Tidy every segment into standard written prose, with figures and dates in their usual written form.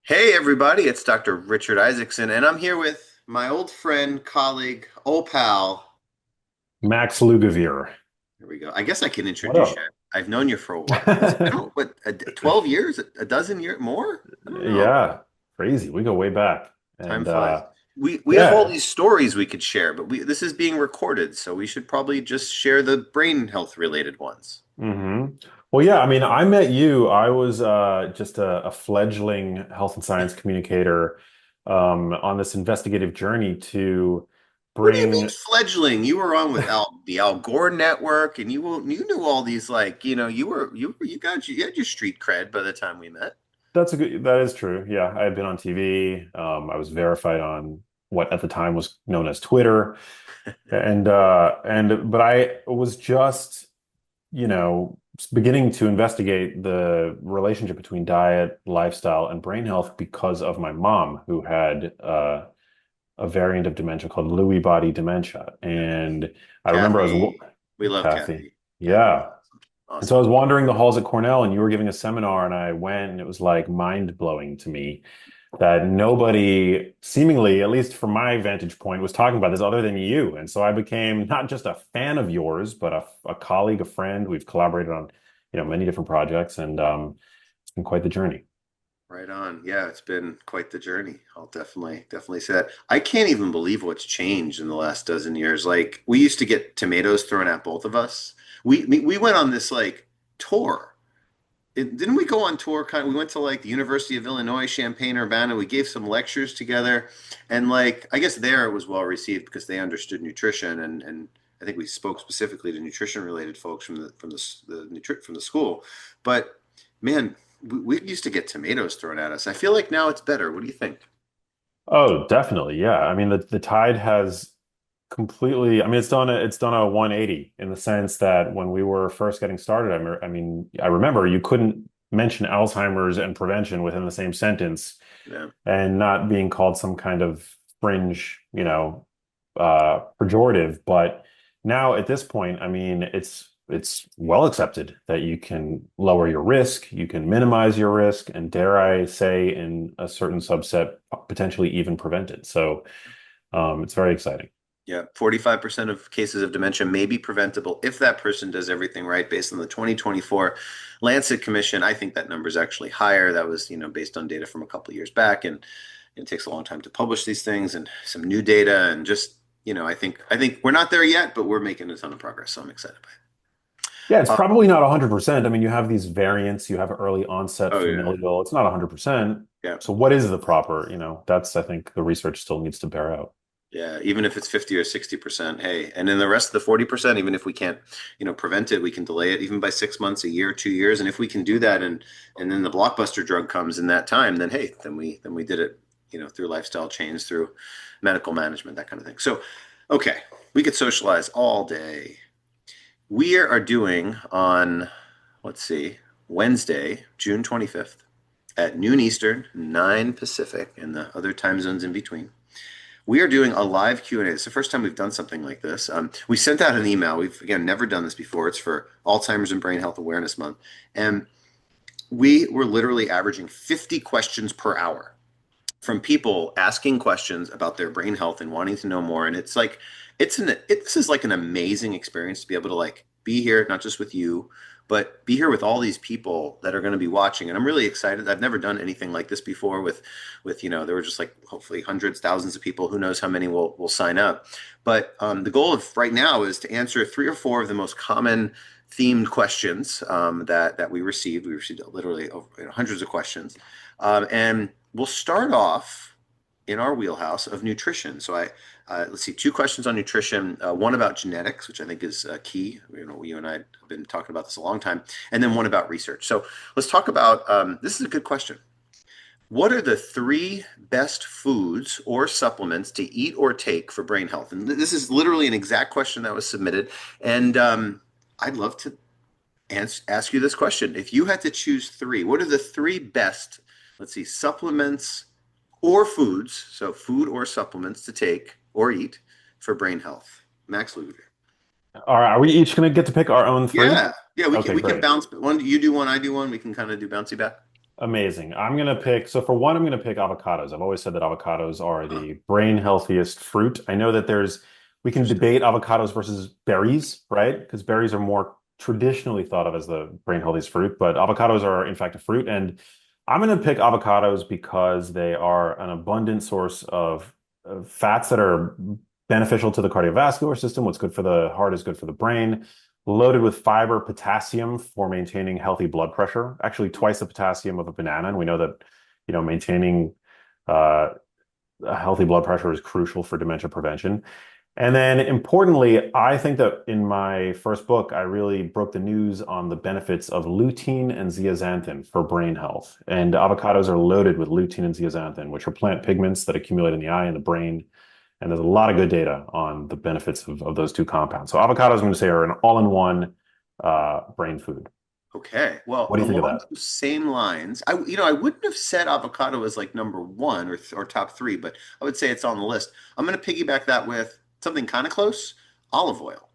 Hey everybody, it's Dr. Richard Isaacson, and I'm here with my old friend, colleague, old pal. Max Lugavere. Here we go. I guess I can What introduce you. up? I've known you for a while. It's been, 12 years? A dozen years? More? I don't know. Yeah, crazy. We go way back. Time And flies. We have all yeah. these stories we could share, but this is being recorded, so we should probably just share the brain health related ones. hmm Well, yeah, I mean, I met you. I was just a fledgling health and science communicator on this investigative journey to What do you mean bring fledgling? You were on with the Al Gore network, and you knew all these you had your street cred by the time we met. that is true. Yeah, I had been on TV. I was verified on what at the time was known as Twitter. But I was just beginning to investigate the relationship between diet, lifestyle, and brain health because of my mom, who had a variant of dementia called Lewy body dementia. And I remember Kathy, we love Kathy, Kathy. Kathy's yeah. And so awesome. I was wandering the halls at Cornell, and you were giving a seminar, and I went, and it was like mind blowing to me that nobody, seemingly, at least from my vantage point, was talking about this other than you. And so I became not just a fan of yours, but a colleague, a friend. We've collaborated on, many different projects, and it's been quite the journey. Right on. Yeah, it's been quite the journey. I'll definitely say that. I can't even believe what's changed in the last dozen years. Like we used to get tomatoes thrown at both of us. We went on this like tour. Didn't we go on tour? We went to like the University of Illinois, Champaign-Urbana. We gave some lectures together, and like I guess there it was well received because they understood nutrition, and I think we spoke specifically to nutrition related folks from the school. But man, we used to get tomatoes thrown at us. I feel like now it's better. What do you think? Oh, definitely. Yeah. I mean, the tide has completely, I mean, it's done a 180 in the sense that when we were first getting started, I remember you couldn't mention Alzheimer's and prevention within the same sentence Yeah. and not being called some kind of fringe, pejorative. But now at this point, I mean, it's well accepted that you can lower your risk, you can minimize your risk, and dare I say, in a certain subset, potentially even prevent it. So it's very exciting. Yeah, 45% of cases of dementia may be preventable if that person does everything right based on the 2024 Lancet Commission. I think that number is actually higher. That was, based on data from a couple of years back, and it takes a long time to publish these things and some new data and just, I think we're not there yet, but we're making a ton of progress, so I'm excited by Yeah, it's it. probably not 100%. I mean, you have these variants, you have early onset Oh yeah. familial. It's not 100%. Yeah. So what is the proper, that's I think the research still needs to bear out. Yeah, even if it's 50 or 60%, hey, and then the rest of the 40%, even if we can't, prevent it, we can delay it even by 6 months, a year, 2 years. And if we can do that and then the blockbuster drug comes in that time, then hey, then we did it, through lifestyle change, through medical management, that kind of thing. So, okay, we could socialize all day. We are doing on, let's see, Wednesday, June 25th at noon Eastern, 9 Pacific, and the other time zones in between. We are doing a live Q&A. It's the first time we've done something like this. We sent out an email. We've, again, never done this before. It's for Alzheimer's and Brain Health Awareness Month. And we were literally averaging 50 questions per hour from people asking questions about their brain health and wanting to know more. And it's like, this is like an amazing experience to be able to like be here, not just with you, but be here with all these people that are going to be watching. And I'm really excited. I've never done anything like this before with, there were just like hopefully hundreds, thousands of people. Who knows how many will sign up. But the goal of right now is to answer 3 or 4 of the most common themed questions that we received. We received literally over, hundreds of questions. And we'll start off in our wheelhouse of nutrition. So let's see, 2 questions on nutrition, one about genetics, which I think is key. You and I have been talking about this a long time, and then one about research. So let's talk about, this is a good question. What are the 3 best foods or supplements to eat or take for brain health? And this is literally an exact question that was submitted. And I'd love to ask you this question. If you had to choose 3, what are the 3 best, let's see, supplements or foods, so food or supplements to take or eat for brain health? Max Lugavere. All right, are we each going to get to pick our own three? Yeah, yeah, we can Okay, we can great. bounce one. You do one, I do one. We can kind of do bouncy back. Amazing. I'm gonna pick, so for one, I'm gonna pick avocados. I've always said that avocados are Huh, the brain healthiest fruit. I know that we can interesting. debate avocados versus berries, right? Because berries are more traditionally thought of as the brain healthiest fruit, but avocados are in fact a fruit. And I'm gonna pick avocados because they are an abundant source of fats that are beneficial to the cardiovascular system. What's good for the heart is good for the brain, loaded with fiber, potassium for maintaining healthy blood pressure, actually twice the potassium of a banana. And we know that, maintaining uh, a healthy blood pressure is crucial for dementia prevention. And then importantly, I think that in my first book, I really broke the news on the benefits of lutein and zeaxanthin for brain health. And avocados are loaded with lutein and zeaxanthin, which are plant pigments that accumulate in the eye and the brain. And there's a lot of good data on the benefits of those two compounds. So avocados, I'm going to say, are an all-in-one brain food. Okay. Well, What do you think of along that? those same lines, I wouldn't have said avocado as like number one or top three, but I would say it's on the list. I'm going to piggyback that with something kind of close, olive oil.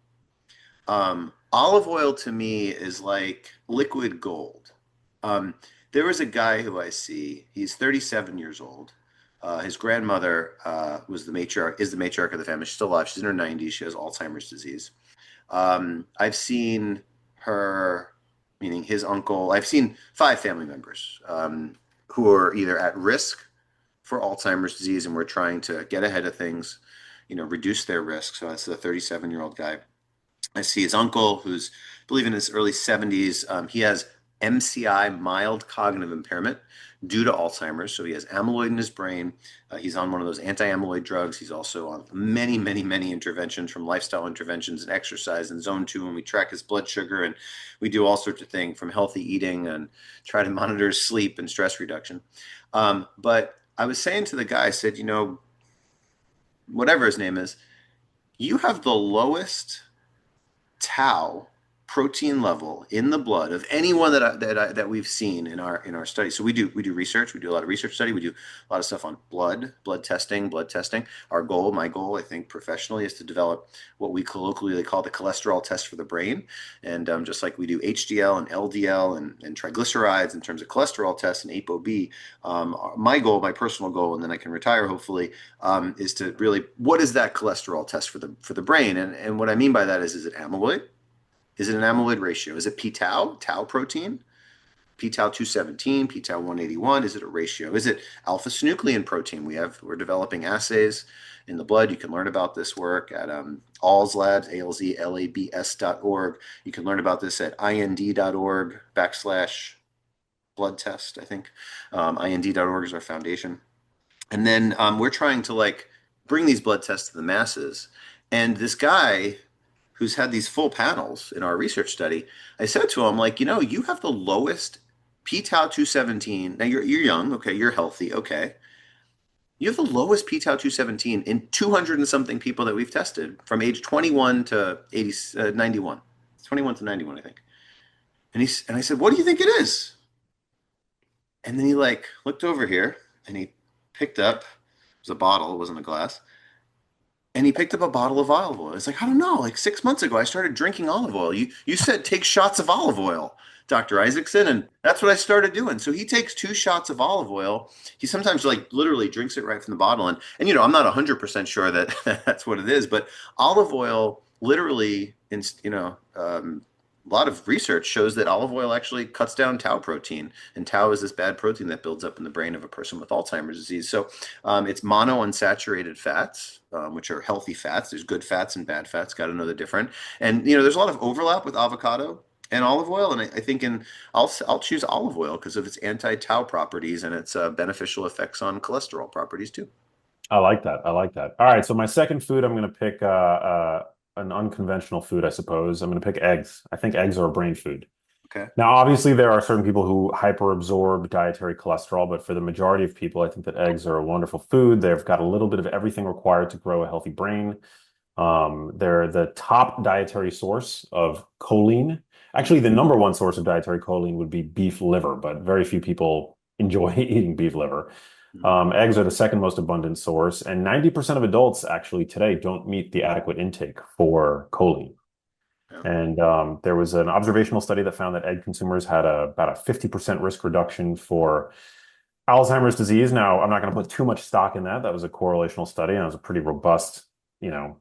Olive oil to me is like liquid gold. Um, there was a guy who I see, he's 37 years old. His grandmother was the matriarch, is the matriarch of the family. She's still alive. She's in her 90s. She has Alzheimer's disease. I've seen her, meaning his uncle, I've seen five family members who are either at risk for Alzheimer's disease and we're trying to get ahead of things, reduce their risk. So that's the 37-year-old guy. I see his uncle, who's, I believe, in his early 70s. He has MCI, mild cognitive impairment, due to Alzheimer's. So he has amyloid in his brain. He's on one of those anti-amyloid drugs. He's also on many, many, many interventions, from lifestyle interventions and exercise and zone two. And we track his blood sugar and we do all sorts of things, from healthy eating and try to monitor his sleep and stress reduction. But I was saying to the guy, I said, whatever his name is, you have the lowest tau protein level in the blood of anyone that we've seen in our study. So we do research. We do a lot of research study. We do a lot of stuff on blood testing. My goal, I think, professionally, is to develop what we colloquially call the cholesterol test for the brain. And just like we do HDL and LDL and triglycerides in terms of cholesterol tests and ApoB, my goal, my personal goal, and then I can retire hopefully, is to really, what is that cholesterol test for the brain? And what I mean by that is it amyloid? Is it an amyloid ratio? Is it p-tau, tau protein, p-tau 217, p-tau 181? Is it a ratio? Is it alpha-synuclein protein? We're developing assays in the blood. You can learn about this work at ALZ Labs, alzlabs.org. You can learn about this at ind.org/blood test, I think. ind.org is our foundation. And then we're trying to bring these blood tests to the masses. And this guy who's had these full panels in our research study, I said to him, you have the lowest p-tau 217. Now you're young, okay, you're healthy, okay. You have the lowest p-tau 217 in 200 and something people that we've tested from age 21 to 91. 21 to 91, I think. And I said, "What do you think it is?" And then he looked over here and he picked up, it was a bottle, it wasn't a glass. And he picked up a bottle of olive oil. It's I don't know, 6 months ago, I started drinking olive oil. You said take shots of olive oil, Dr. Isaacson, and that's what I started doing. So he takes 2 shots of olive oil. He sometimes literally drinks it right from the bottle. And I'm not 100% sure that that's what it is, but olive oil literally, a lot of research shows that olive oil actually cuts down tau protein, and tau is this bad protein that builds up in the brain of a person with Alzheimer's disease. So it's monounsaturated fats, which are healthy fats. There's good fats and bad fats. Got to know the difference. And there's a lot of overlap with avocado and olive oil, and I think I'll choose olive oil because of its anti-tau properties and its beneficial effects on cholesterol properties too. I like that. I like that. All right. So my second food, I'm going to pick an unconventional food, I suppose. I'm going to pick eggs. I think eggs are a brain food. Okay. Now, obviously, there are certain people who hyperabsorb dietary cholesterol, but for the majority of people, I think that eggs are a wonderful food. They've got a little bit of everything required to grow a healthy brain. They're the top dietary source of choline. Actually, the number one source of dietary choline would be beef liver, but very few people enjoy eating beef liver. Eggs are the second most abundant source, and 90% of adults actually today don't meet the adequate intake for choline. Yeah. And there was an observational study that found that egg consumers had about a 50% risk reduction for Alzheimer's disease. Now, I'm not going to put too much stock in that. That was a correlational study, and it was a pretty robust, you know,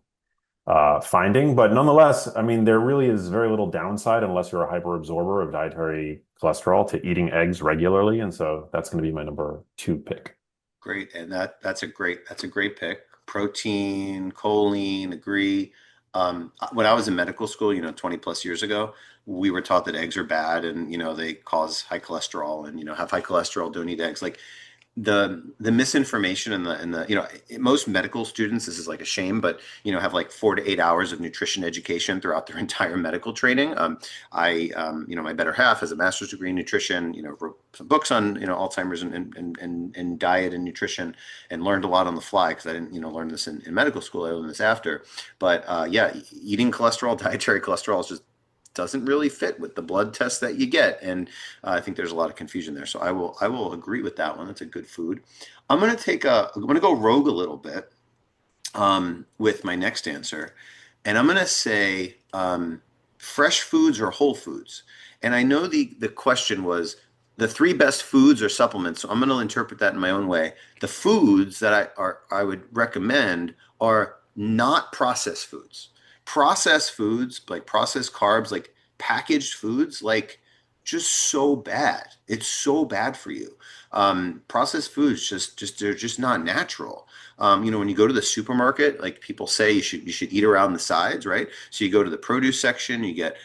finding. But nonetheless, I mean, there really is very little downside unless you're a hyperabsorber of dietary cholesterol to eating eggs regularly. And so that's going to be my number two pick. Great, and that's a great pick. Protein, choline, agree. When I was in medical school, 20 plus years ago, we were taught that eggs are bad and they cause high cholesterol and have high cholesterol, don't eat eggs. Like the misinformation and the most medical students, this is like a shame, but have like 4 to 8 hours of nutrition education throughout their entire medical training. My better half has a master's degree in nutrition, wrote some books on Alzheimer's and diet and nutrition, and learned a lot on the fly because I didn't learn this in medical school. I learned this after. But yeah, eating cholesterol, dietary cholesterol is just doesn't really fit with the blood tests that you get, and I think there's a lot of confusion there. So I will agree with that one. That's a good food. I'm gonna go rogue a little bit with my next answer, and I'm gonna say fresh foods or whole foods. And I know the question was the three best foods or supplements. So I'm going to interpret that in my own way. The foods that I would recommend are not processed foods. Processed foods, like processed carbs, like packaged foods, like just so bad. It's so bad for you. Processed foods just they're just not natural. When you go to the supermarket, like people say, you should eat around the sides, right? So you go to the produce section, you get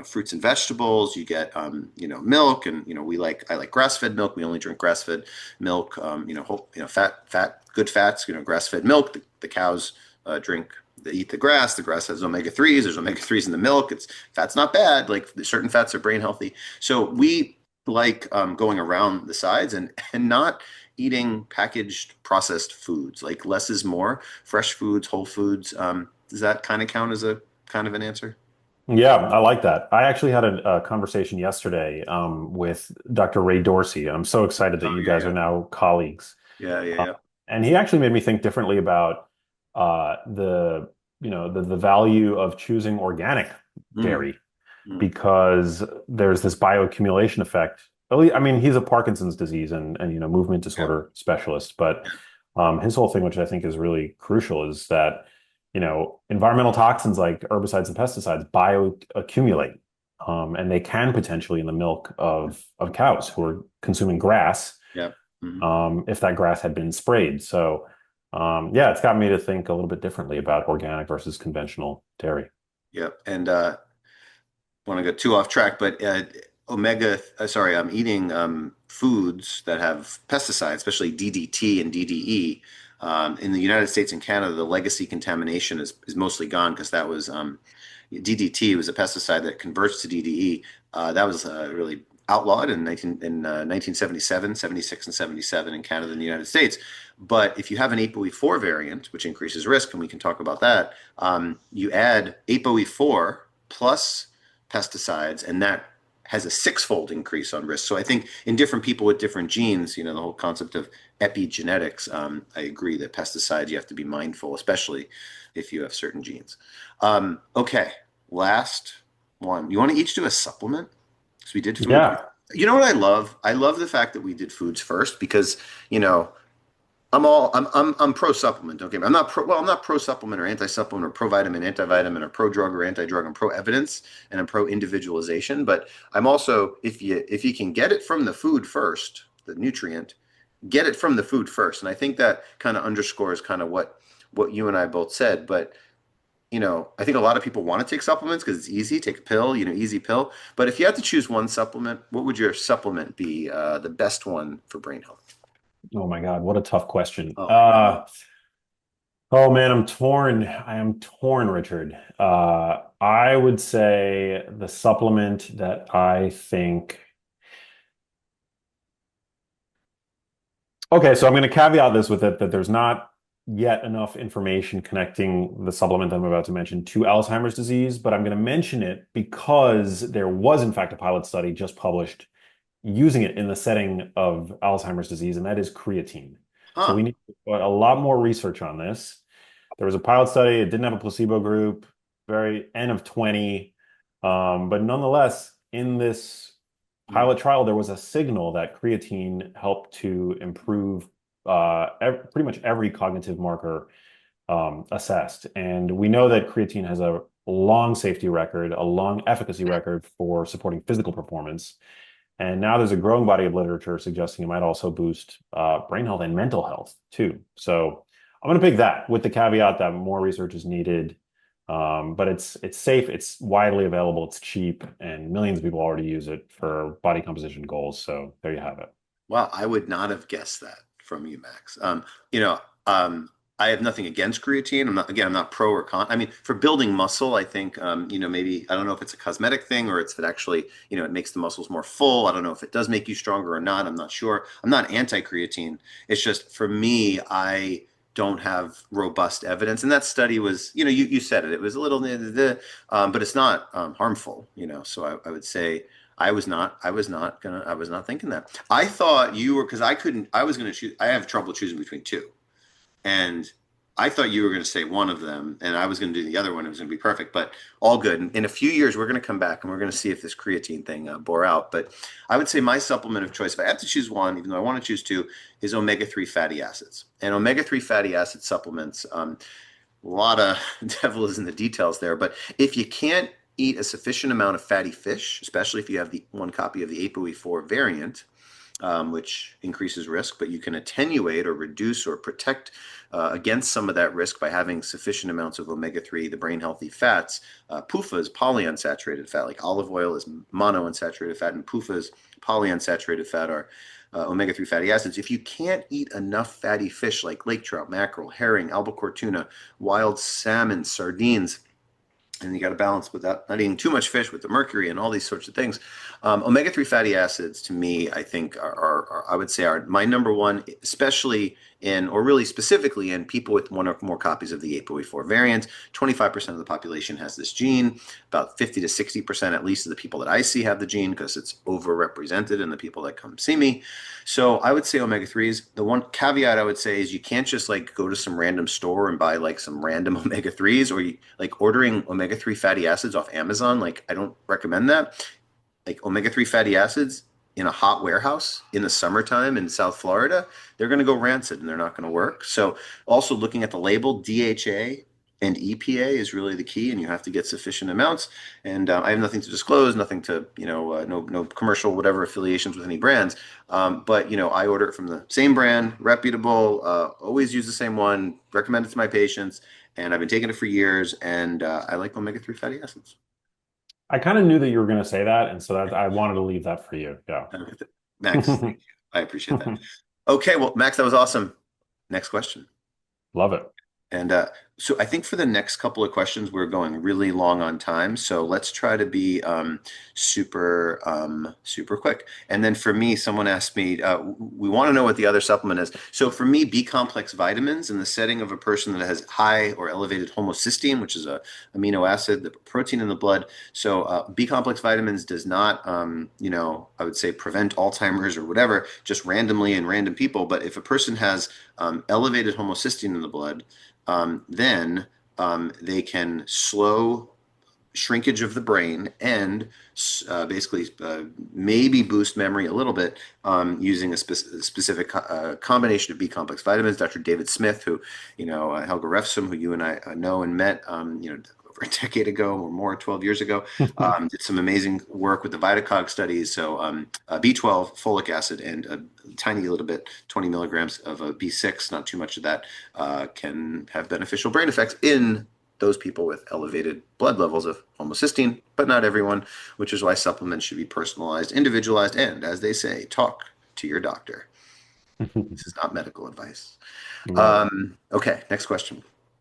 fruits and vegetables, you get milk, and I like grass-fed milk. We only drink grass-fed milk. Fat, good fats. Grass-fed milk. The cows drink. They eat the grass. The grass has omega threes. There's omega threes in the milk. Fat's not bad. Like certain fats are brain healthy. So we like going around the sides and not eating packaged processed foods. Like less is more. Fresh foods, whole foods. Does that kind of count as a kind of an answer? Yeah, I like that. I actually had a conversation yesterday with Dr. Ray Dorsey, and I'm so excited that Oh you yeah, guys yeah, are now colleagues. yeah, yeah, Uh, yeah. and he actually made me think differently about the the value of choosing organic Mm, dairy mm, because there's this bioaccumulation effect. I mean, he's a Parkinson's disease and movement yeah, disorder specialist, but his whole thing, which I think is really crucial, is that environmental toxins like herbicides and pesticides bioaccumulate, and they can potentially in the milk of cows who are consuming grass, yeah. Mm, if that grass had been sprayed. So, yeah, it's got me to think a little bit differently about organic versus conventional dairy. yeah. And want to go too off track, but sorry, I'm eating foods that have pesticides, especially DDT and DDE. In the United States and Canada, the legacy contamination is mostly gone because that was DDT was a pesticide that converts to DDE. That was really outlawed in 1977, 76, and 77 in Canada and the United States. But if you have an ApoE4 variant, which increases risk, and we can talk about that, you add ApoE4 plus pesticides, and that has a six-fold increase on risk. So I think in different people with different genes, the whole concept of epigenetics, I agree that pesticides, you have to be mindful, especially if you have certain genes. Okay, last one. You want to each do a supplement? So we did food. Yeah, You know what I love? I love the fact that we did foods first because, you know, I'm pro supplement. Okay, I'm not pro supplement or anti supplement or pro vitamin, anti vitamin or pro drug or anti drug. I'm pro evidence and I'm pro individualization. But I'm also if you can get it from the food first, the nutrient, get it from the food first. And I think that kind of underscores kind of what you and I both said. But I think a lot of people want to take supplements because it's easy. Take a pill, easy pill. But if you had to choose one supplement, what would your supplement be? The best one for brain health? oh my God, what a tough question. Oh, I know. Oh man, I'm torn. I am torn, Richard. I would say the supplement that I think. Okay, so I'm going to caveat this with it that there's not yet enough information connecting the supplement I'm about to mention to Alzheimer's disease, but I'm going to mention it because there was, in fact, a pilot study just published using it in the setting of Alzheimer's disease, and that is creatine. So Huh. we need a lot more research on this. There was a pilot study, it didn't have a placebo group, very N of 20. But nonetheless, in this Mm. pilot trial, there was a signal that creatine helped to improve pretty much every cognitive marker assessed. And we know that creatine has a long safety record, a long efficacy record for supporting physical performance. And now there's a growing body of literature suggesting it might also boost brain health and mental health too. So I'm going to pick that with the caveat that more research is needed. But it's safe, it's widely available, it's cheap, and millions of people already use it for body composition goals. So there you have it. Well, I would not have guessed that from you, Max. You know, um, I have nothing against creatine. I'm not pro or con. I mean, for building muscle, I think, maybe, I don't know if it's a cosmetic thing or it's that actually, it makes the muscles more full. I don't know if it does make you stronger or not. I'm not sure. I'm not anti-creatine. It's just for me, I don't have robust evidence. And that study was, you said it, it was a little, but it's not harmful, so I would say, I was not thinking that. I thought you were, because I was going to choose, I have trouble choosing between two. And I thought you were going to say one of them and I was going to do the other one. It was going to be perfect, but all good. In a few years, we're going to come back and we're going to see if this creatine thing bore out. But I would say my supplement of choice, if I have to choose one, even though I want to choose two, is omega-3 fatty acids. And omega-3 fatty acid supplements, a lot of devil is in the details there. But if you can't eat a sufficient amount of fatty fish, especially if you have the one copy of the ApoE4 variant, which increases risk, but you can attenuate or reduce or protect against some of that risk by having sufficient amounts of omega-3, the brain healthy fats. PUFA is polyunsaturated fat, like olive oil is monounsaturated fat, and PUFA is polyunsaturated fat are omega-3 fatty acids. If you can't eat enough fatty fish like lake trout, mackerel, herring, albacore tuna, wild salmon, sardines, and you got to balance with that, not eating too much fish with the mercury and all these sorts of things. Omega-3 fatty acids, to me, I think I would say, are my number one, especially in, or really specifically in people with one or more copies of the ApoE4 variant. 25% of the population has this gene. About 50 to 60% at least of the people that I see have the gene because it's overrepresented in the people that come see me. So I would say omega-3s. The one caveat I would say is you can't just like go to some random store and buy like some random omega-3s, or like ordering omega-3 fatty acids off Amazon. Like I don't recommend that. Like omega-3 fatty acids in a hot warehouse in the summertime in South Florida, they're going to go rancid and they're not going to work. So also looking at the label, DHA and EPA is really the key, and you have to get sufficient amounts. And I have nothing to disclose, nothing to, no commercial, whatever affiliations with any brands. But I order it from the same brand, reputable, always use the same one, recommend it to my patients, and I've been taking it for years. And I like omega-3 fatty acids. I kind of knew that you were going to say that, and so that I wanted to leave that for you. Yeah. Max, thank you. I appreciate that. Okay, well, Max, that was awesome. Next question. Love it. And so I think for the next couple of questions, we're going really long on time. So let's try to be super quick. And then for me, someone asked me, we want to know what the other supplement is. So for me, B complex vitamins in the setting of a person that has high or elevated homocysteine, which is a amino acid, the protein in the blood. So B complex vitamins does not, I would say prevent Alzheimer's or whatever, just randomly in random people. But if a person has elevated homocysteine in the blood, then they can slow shrinkage of the brain and basically maybe boost memory a little bit using a specific combination of B complex vitamins. Dr. David Smith, who, Helga Refsum, who you and I know and met, over a decade ago or more, 12 years ago, did some amazing work with the Vitacog studies. So B12, folic acid, and a tiny little bit, 20 milligrams of a B6, not too much of that, can have beneficial brain effects in those people with elevated blood levels of homocysteine, but not everyone, which is why supplements should be personalized, individualized, and, as they say, talk to your doctor. This is not medical advice. No. Okay, next question.